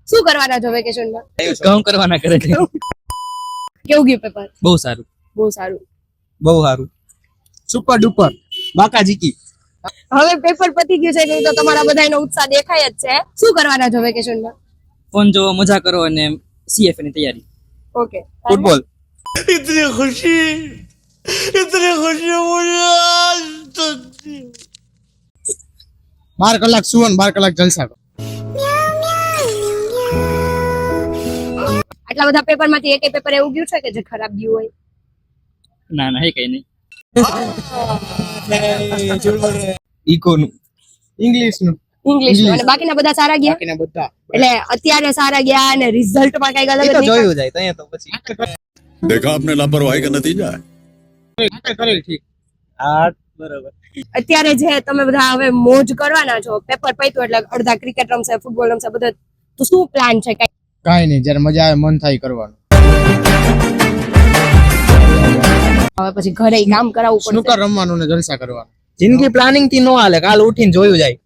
શું કરવાના છો વેકેશનમાં? કામ કરવાના કરે છે. કેવું ગયું પેપર? બહુ સારું, બહુ સારું. બહુ સારું, સુપર ડુપર, બાકા જીકી. હવે પેપર પતી ગયું છે એટલે તો તમારા બધાનો ઉત્સાહ દેખાય જ છે. શું કરવાના છો વેકેશનમાં? ફોન જોવો, મજા કરો અને CF ની તૈયારી. ઓકે. ફૂટબોલ. इतनी खुशी मुझे आज तक 12 કલાક સુવન 12 કલાક જલસા કરો. આટલા બધા પેપર માંથી એક પેપર એવું ગયું છે કે જે ખરાબ ગયું હોય? ના ના, હે કઈ નહીં. ઇકોનું, ઇંગ્લિશ નું ઇંગ્લિશ અને બાકીના બધા સારા ગયા. બાકીના બધા એટલે અત્યારે સારા ગયા અને રિઝલ્ટ માં કઈ અલગ એ તો નહીં. જોયું જાય તો તો પછી देखा आपने लापरवाही का नतीजा है કરેલ ઠીક. હા બરોબર. અત્યારે જે તમે બધા હવે મોજ કરવાના છો, પેપર પત્યું એટલે અડધા ક્રિકેટ રમશે, ફૂટબોલ રમશે, બધા. તો શું પ્લાન છે? કઈ કાંઈ નહીં, જ્યારે મજા આવે મન થાય કરવાનું. હવે પછી ઘરે ઈ કામ કરાવવું પડશે. સ્નૂકર રમવાનું ને જલસા કરવાનું. જિંદગી પ્લાનિંગ થી નો હાલે, કાલ ઉઠીને જોયું જાય.